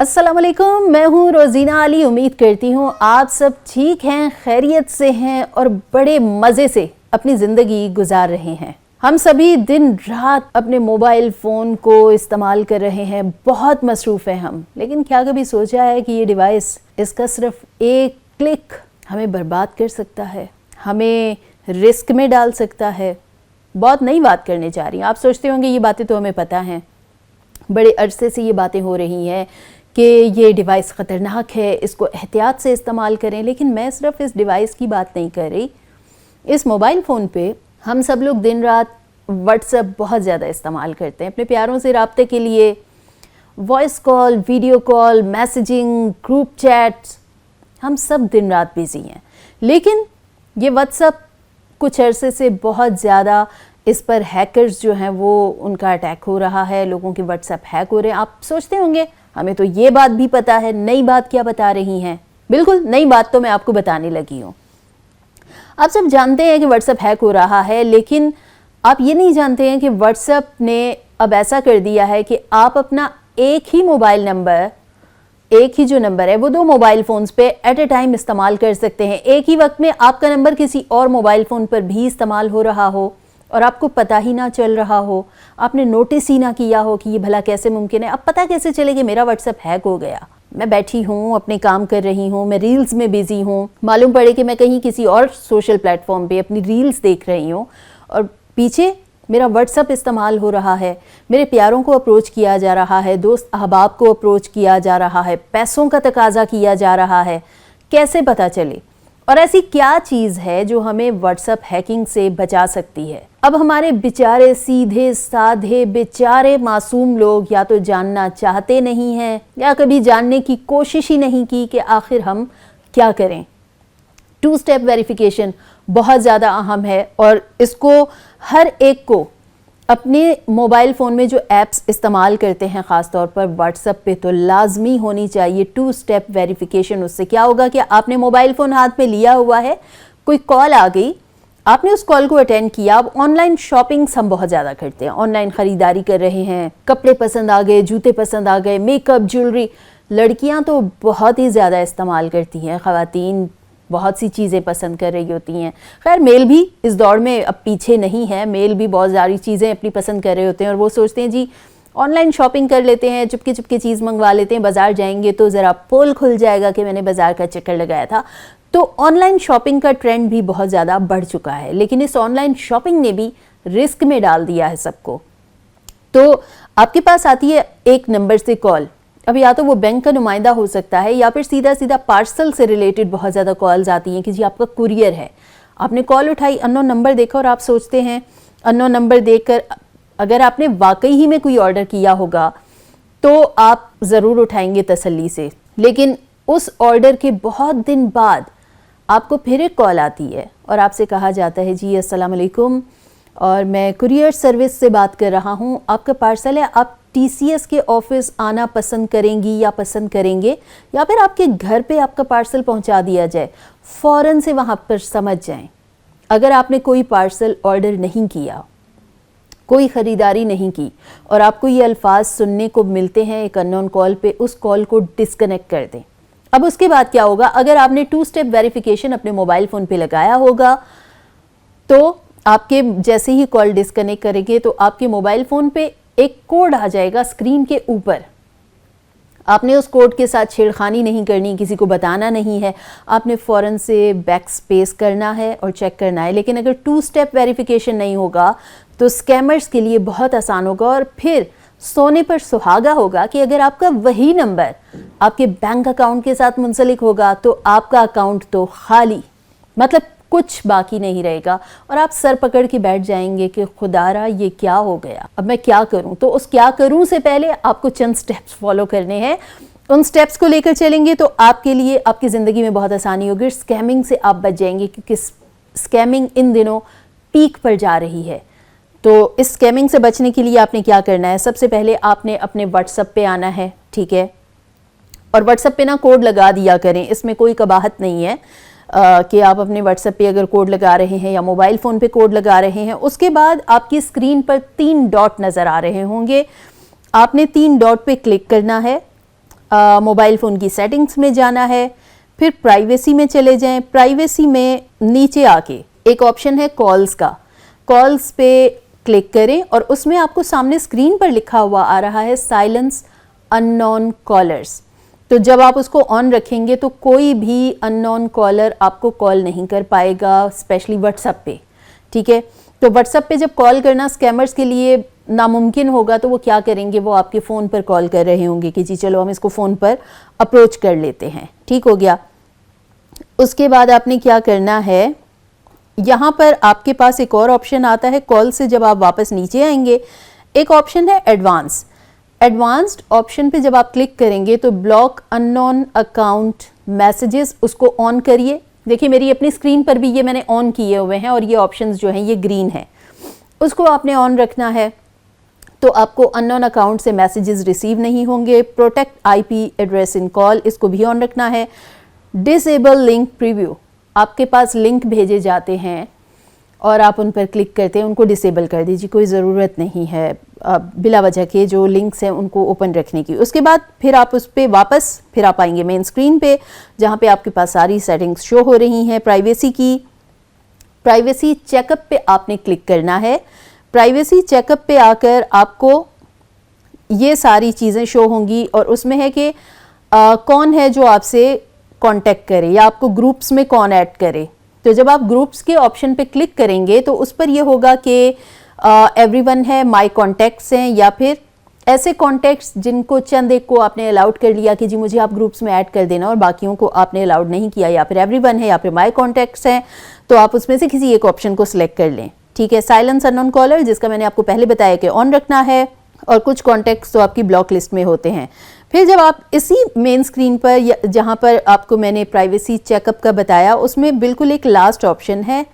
अस्सलाम वालेकुम, मैं हूँ रोज़ीना अली। उम्मीद करती हूँ आप सब ठीक हैं, खैरियत से हैं और बड़े मज़े से अपनी ज़िंदगी गुजार रहे हैं। हम सभी दिन रात अपने मोबाइल फ़ोन को इस्तेमाल कर रहे हैं, बहुत मसरूफ़ हैं हम। लेकिन क्या कभी सोचा है कि ये डिवाइस, इसका सिर्फ एक क्लिक हमें बर्बाद कर सकता है, हमें रिस्क में डाल सकता है। बहुत नई बात करने जा रही हूँ। आप सोचते होंगे ये बातें तो हमें पता हैं, बड़े अरसे से ये बातें हो रही हैं कि ये डिवाइस ख़तरनाक है, इसको एहतियात से इस्तेमाल करें। लेकिन मैं सिर्फ इस डिवाइस की बात नहीं कर रही। इस मोबाइल फ़ोन पे हम सब लोग दिन रात व्हाट्सएप बहुत ज़्यादा इस्तेमाल करते हैं अपने प्यारों से रब्ते के लिए। Voice call, video call, messaging, group chats, हम सब दिन रात बिज़ी हैं। लेकिन ये व्हाट्सएप कुछ अरसे से बहुत ज़्यादा इस पर हैकर्स जो हैं वो उनका अटैक हो रहा है, लोगों के व्हाट्सएप हैक हो रहे हैं। आप सोचते होंगे हमें तो ये बात भी पता है, नई बात क्या बता रही हैं? बिल्कुल नई बात तो मैं आपको बताने लगी हूँ। आप सब जानते हैं कि व्हाट्सएप हैक हो रहा है, लेकिन आप ये नहीं जानते हैं कि व्हाट्सएप ने अब ऐसा कर दिया है कि आप अपना एक ही मोबाइल नंबर, एक ही जो नंबर है वो दो मोबाइल फ़ोन्स पे एट ए टाइम इस्तेमाल कर सकते हैं। एक ही वक्त में आपका नंबर किसी और मोबाइल फ़ोन पर भी इस्तेमाल हो रहा हो और आपको पता ही ना चल रहा हो, आपने नोटिस ही ना किया हो कि ये भला कैसे मुमकिन है। अब पता कैसे चले कि मेरा व्हाट्सएप हैक हो गया? मैं बैठी हूँ, अपने काम कर रही हूँ, मैं रील्स में बिजी हूँ, मालूम पड़े कि मैं कहीं किसी और सोशल प्लेटफॉर्म पे अपनी रील्स देख रही हूँ और पीछे मेरा व्हाट्सएप इस्तेमाल हो रहा है, मेरे प्यारों को अप्रोच किया जा रहा है, दोस्त अहबाब को अप्रोच किया जा रहा है, पैसों का तकाजा किया जा रहा है। कैसे पता चले? और ऐसी क्या चीज़ है जो हमें व्हाट्सएप हैकिंग से बचा सकती है? अब हमारे बेचारे सीधे साधे बेचारे मासूम लोग या तो जानना चाहते नहीं हैं या कभी जानने की कोशिश ही नहीं की कि आखिर हम क्या करें। 2 स्टेप वेरिफिकेशन बहुत ज़्यादा अहम है और इसको हर एक को अपने मोबाइल फ़ोन में जो ऐप्स इस्तेमाल करते हैं, ख़ास तौर पर व्हाट्सएप पे, तो लाजमी होनी चाहिए 2 स्टेप वेरिफिकेशन। उससे क्या होगा कि आपने मोबाइल फ़ोन हाथ में लिया हुआ है, कोई कॉल आ गई, आपने उस कॉल को अटेंड किया। अब ऑनलाइन शॉपिंग्स हम बहुत ज़्यादा करते हैं, ऑनलाइन ख़रीदारी कर रहे हैं, कपड़े पसंद आ गए, जूते पसंद आ गए, मेकअप, ज्वेलरी। लड़कियां तो बहुत ही ज़्यादा इस्तेमाल करती हैं, ख़वातीन बहुत सी चीज़ें पसंद कर रही होती हैं। खैर मेल भी इस दौड़ में अब पीछे नहीं है, मेल भी बहुत सारी चीज़ें अपनी पसंद कर रहे होते हैं और वो सोचते हैं जी ऑनलाइन शॉपिंग कर लेते हैं, चुपके चुपके चीज़ मंगवा लेते हैं, बाज़ार जाएंगे तो ज़रा पोल खुल जाएगा कि मैंने बाज़ार का चक्कर लगाया था। तो ऑनलाइन शॉपिंग का ट्रेंड भी बहुत ज़्यादा बढ़ चुका है, लेकिन इस ऑनलाइन शॉपिंग ने भी रिस्क में डाल दिया है सबको। तो आपके पास आती है एक नंबर से कॉल, अब या तो वो बैंक का नुमाइंदा हो सकता है या फिर सीधा सीधा पार्सल से रिलेटेड बहुत ज़्यादा कॉल्स आती हैं कि जी आपका कुरियर है। आपने कॉल उठाई, अननोन नंबर देखा और आप सोचते हैं अननोन नंबर देखकर अगर आपने वाकई ही में कोई ऑर्डर किया होगा तो आप ज़रूर उठाएंगे तसल्ली से। लेकिन उस ऑर्डर के बहुत दिन बाद आपको फिर एक कॉल आती है और आपसे कहा जाता है जी अस्सलाम वालेकुम और मैं कुरियर सर्विस से बात कर रहा हूँ, आपका पार्सल है, आप TCS के ऑफिस आना पसंद करेंगी या पसंद करेंगे या फिर आपके घर पे आपका पार्सल पहुंचा दिया जाए। फ़ौरन से वहाँ पर समझ जाएं, अगर आपने कोई पार्सल ऑर्डर नहीं किया, कोई ख़रीदारी नहीं की और आपको ये अल्फाज सुनने को मिलते हैं एक अननोन कॉल पे, उस कॉल को डिस्कनेक्ट कर दें। अब उसके बाद क्या होगा? अगर आपने 2 स्टेप वेरिफिकेशन अपने मोबाइल फ़ोन पे लगाया होगा तो आपके जैसे ही कॉल डिस्कनेक्ट करेंगे तो आपके मोबाइल फ़ोन पे एक कोड आ जाएगा स्क्रीन के ऊपर। आपने उस कोड के साथ छेड़खानी नहीं करनी, किसी को बताना नहीं है, आपने फ़ौरन से बैक स्पेस करना है और चेक करना है। लेकिन अगर 2 स्टेप वेरिफिकेशन नहीं होगा तो स्कैमर्स के लिए बहुत आसान होगा और फिर सोने पर सुहागा होगा कि अगर आपका वही नंबर आपके बैंक अकाउंट के साथ मुंसलिक होगा तो आपका अकाउंट तो खाली, मतलब कुछ बाकी नहीं रहेगा और आप सर पकड़ के बैठ जाएंगे कि खुदारा ये क्या हो गया, अब मैं क्या करूं। तो उस क्या करूं से पहले आपको चंद स्टेप्स फॉलो करने हैं। उन स्टेप्स को लेकर चलेंगे तो आपके लिए, आपकी ज़िंदगी में बहुत आसानी होगी, स्कैमिंग से आप बच जाएंगे क्योंकि स्कैमिंग इन दिनों पीक पर जा रही है। तो इस स्कैमिंग से बचने के लिए आपने क्या करना है? सबसे पहले आपने अपने व्हाट्सएप पे आना है, ठीक है, और व्हाट्सएप पे ना कोड लगा दिया करें, इसमें कोई कबाहत नहीं है कि आप अपने व्हाट्सएप पे अगर कोड लगा रहे हैं या मोबाइल फ़ोन पे कोड लगा रहे हैं। उसके बाद आपकी स्क्रीन पर 3 डॉट नज़र आ रहे होंगे, आपने 3 डॉट पे क्लिक करना है। मोबाइल फ़ोन की सेटिंग्स में जाना है, फिर प्राइवेसी में चले जाएं। प्राइवेसी में नीचे आके एक ऑप्शन है कॉल्स का, कॉल्स पे क्लिक करें और उसमें आपको सामने स्क्रीन पर लिखा हुआ आ रहा है साइलेंस अननोन कॉलर्स। तो जब आप उसको ऑन रखेंगे तो कोई भी अननोन कॉलर आपको कॉल नहीं कर पाएगा, स्पेशली व्हाट्सएप पे, ठीक है। तो व्हाट्सएप पे जब कॉल करना स्कैमर्स के लिए नामुमकिन होगा तो वो क्या करेंगे, वो आपके फ़ोन पर कॉल कर रहे होंगे कि जी चलो हम इसको फ़ोन पर अप्रोच कर लेते हैं, ठीक हो गया। उसके बाद आपने क्या करना है, यहाँ पर आपके पास एक और ऑप्शन आता है कॉल से जब आप वापस नीचे आएंगे, एक ऑप्शन है एडवांस। एडवांस्ड ऑप्शन पे जब आप क्लिक करेंगे तो ब्लॉक अननोन अकाउंट मैसेजेस, उसको ऑन करिए। देखिए मेरी अपनी स्क्रीन पर भी ये मैंने ऑन किए हुए हैं और ये ऑप्शंस जो हैं ये ग्रीन है, उसको आपने ऑन रखना है तो आपको अननोन अकाउंट से मैसेजेस रिसीव नहीं होंगे। Protect IP address in call, इसको भी ऑन रखना है। डिसेबल लिंक प्रीव्यू, आपके पास लिंक भेजे जाते हैं और आप उन पर क्लिक करते हैं, उनको डिसेबल कर दीजिए, कोई ज़रूरत नहीं है बिला वजह के जो लिंक्स हैं उनको ओपन रखने की। उसके बाद फिर आप उस पर वापस फिर आप आएंगे मेन स्क्रीन पे जहाँ पे आपके पास सारी सेटिंग्स शो हो रही हैं प्राइवेसी की। प्राइवेसी चेकअप पे आपने क्लिक करना है। प्राइवेसी चेकअप पे आकर आपको ये सारी चीज़ें शो होंगी और उसमें है कि कौन है जो आपसे कांटेक्ट करे या आपको ग्रुप्स में कौन ऐड करे। तो जब आप ग्रुप्स के ऑप्शन पे क्लिक करेंगे तो उस पर ये होगा कि एवरीवन है, माय कॉन्टैक्ट्स हैं, या फिर ऐसे कॉन्टैक्ट्स जिनको चंद एक को आपने अलाउड कर लिया कि जी मुझे आप ग्रुप्स में ऐड कर देना और बाकियों को आपने अलाउड नहीं किया, या फिर एवरीवन है या फिर माय कॉन्टैक्ट्स हैं, तो आप उसमें से किसी एक ऑप्शन को सिलेक्ट कर लें, ठीक है। साइलेंस अननोन कॉलर जिसका मैंने आपको पहले बताया कि ऑन रखना है, और कुछ कॉन्टैक्ट्स तो आपकी ब्लॉक लिस्ट में होते हैं। फिर जब आप इसी मेन स्क्रीन पर जहाँ पर आपको मैंने प्राइवेसी चेकअप का बताया उसमें बिल्कुल एक लास्ट ऑप्शन है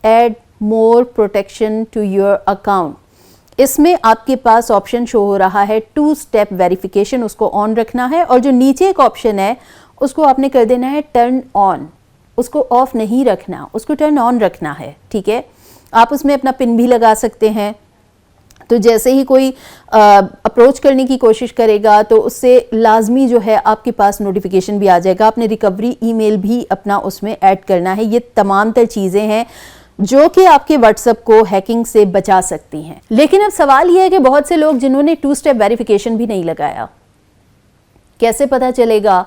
add more protection to your account. इसमें आपके पास ऑप्शन शो हो रहा है 2 स्टेप वेरिफिकेशन, उसको ऑन रखना है और जो नीचे एक ऑप्शन है उसको आपने कर देना है टर्न ऑन, उसको ऑफ नहीं रखना, उसको टर्न ऑन रखना है, ठीक है। आप उसमें अपना पिन भी लगा सकते हैं, तो जैसे ही कोई अप्रोच करने की कोशिश करेगा तो उससे लाजमी जो है आपके पास नोटिफिकेशन भी आ जाएगा। आपने रिकवरी ईमेल भी अपना उसमें ऐड करना है। ये तमाम तर चीज़ें हैं जो कि आपके व्हाट्सएप को हैकिंग से बचा सकती हैं। लेकिन अब सवाल यह है कि बहुत से लोग जिन्होंने 2 स्टेप वेरिफिकेशन भी नहीं लगाया, कैसे पता चलेगा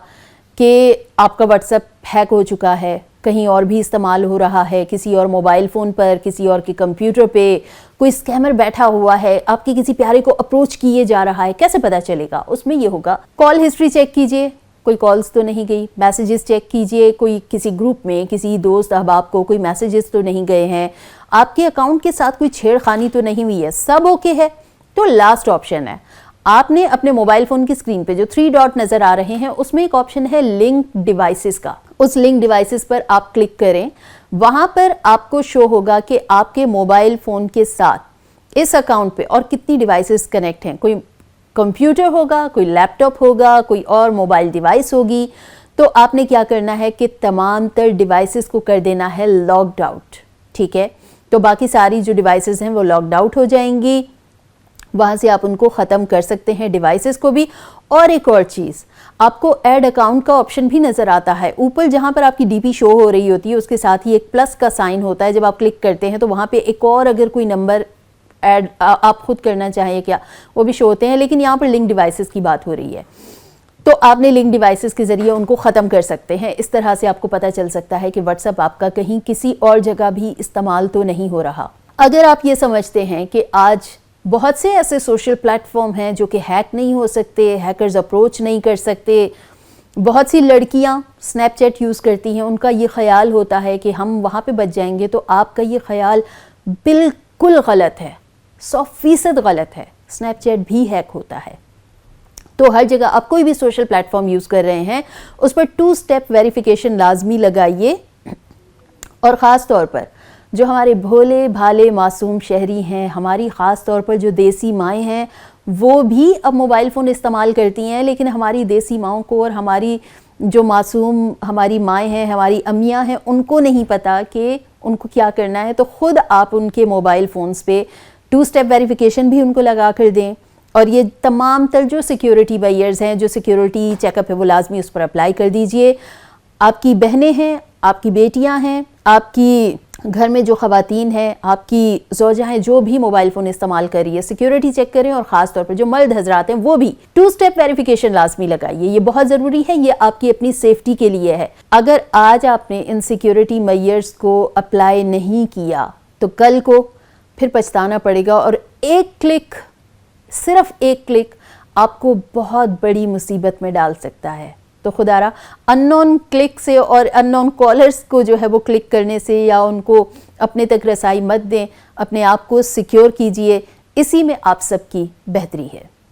कि आपका व्हाट्सएप हैक हो चुका है, कहीं और भी इस्तेमाल हो रहा है, किसी और मोबाइल फ़ोन पर, किसी और के कंप्यूटर पे कोई स्कैमर बैठा हुआ है, आपके किसी प्यारे को अप्रोच किए जा रहा है, कैसे पता चलेगा? उसमें ये होगा कॉल हिस्ट्री चेक कीजिए, कोई कॉल्स तो नहीं गई। मैसेजेस चेक कीजिए, कोई किसी ग्रुप में किसी दोस्त अहबाब को कोई मैसेजेस तो नहीं गए हैं, आपके अकाउंट के साथ कोई छेड़खानी तो नहीं हुई है, सब ओके है। तो लास्ट ऑप्शन है, आपने अपने मोबाइल फ़ोन की स्क्रीन पे जो 3 डॉट नज़र आ रहे हैं उसमें एक ऑप्शन है लिंक डिवाइसेस का, उस लिंक डिवाइसेस पर आप क्लिक करें। वहाँ पर आपको शो होगा कि आपके मोबाइल फ़ोन के साथ इस अकाउंट पे और कितनी डिवाइसेस कनेक्ट हैं। कोई कंप्यूटर होगा, कोई लैपटॉप होगा, कोई और मोबाइल डिवाइस होगी। तो आपने क्या करना है कि तमाम तर डिवाइसेस को कर देना है लॉग्ड आउट, ठीक है। तो बाकी सारी जो डिवाइसेस हैं वो लॉग्ड आउट हो जाएंगी, वहाँ से आप उनको ख़त्म कर सकते हैं डिवाइसेस को भी। और एक और चीज़, आपको ऐड अकाउंट का ऑप्शन भी नज़र आता है ऊपर, जहाँ पर आपकी डीपी शो हो रही होती है उसके साथ ही एक प्लस का साइन होता है। जब आप क्लिक करते हैं तो वहाँ पे एक और अगर कोई नंबर ऐड आप खुद करना चाहें क्या, वो भी शो होते हैं, लेकिन यहाँ पर लिंक डिवाइसेस की बात हो रही है। तो आपने लिंक डिवाइसेस के ज़रिए उनको ख़त्म कर सकते हैं। इस तरह से आपको पता चल सकता है कि व्हाट्सएप आपका कहीं किसी और जगह भी इस्तेमाल तो नहीं हो रहा। अगर आप ये समझते हैं कि आज बहुत से ऐसे सोशल प्लेटफॉर्म हैं जो कि हैक नहीं हो सकते, हैकर्स अप्रोच नहीं कर सकते, बहुत सी लड़कियां स्नैपचैट यूज़ करती हैं, उनका ये ख्याल होता है कि हम वहाँ पे बच जाएंगे, तो आपका ये ख्याल बिल्कुल गलत है, 100% गलत है। स्नैपचैट भी हैक होता है। तो हर जगह आप कोई भी सोशल प्लेटफॉर्म यूज़ कर रहे हैं उस पर 2 स्टेप वेरिफिकेशन लाजमी लगाइए। और ख़ास तौर पर जो हमारे भोले भाले मासूम शहरी हैं, हमारी ख़ास तौर पर जो देसी माएँ हैं, वो भी अब मोबाइल फ़ोन इस्तेमाल करती हैं, लेकिन हमारी देसी माओं को और हमारी जो मासूम हमारी माएँ हैं, हमारी अम्मियाँ हैं, उनको नहीं पता कि उनको क्या करना है। तो ख़ुद आप उनके मोबाइल फ़ोन्स पे 2 स्टेप वेरिफिकेशन भी उनको लगा कर दें। और ये तमाम तर जो सिक्योरिटी मेजर्स हैं, जो सिक्योरिटी चेकअप है, वो लाजमी उस पर अप्लाई कर दीजिए। आपकी बहनें हैं, आपकी बेटियां हैं, आपकी घर में जो ख़वातीन हैं, आपकी ज़ौजा हैं, जो भी मोबाइल फ़ोन इस्तेमाल कर रही है, सिक्योरिटी चेक करें। और ख़ास तौर पर जो मर्द हजरात हैं वो भी 2 स्टेप वेरिफिकेशन लाजमी लगाइए। ये बहुत ज़रूरी है, ये आपकी अपनी सेफ्टी के लिए है। अगर आज आपने इन सिक्योरिटी मेजर्स को अप्लाई नहीं किया तो कल को फिर पछताना पड़ेगा, और एक क्लिक, सिर्फ एक क्लिक आपको बहुत बड़ी मुसीबत में डाल सकता है। तो खुदारा अननोन क्लिक से और अननोन कॉलर्स को जो है वो क्लिक करने से या उनको अपने तक रसाई मत दें। अपने आप को सिक्योर कीजिए, इसी में आप सबकी बेहतरी है।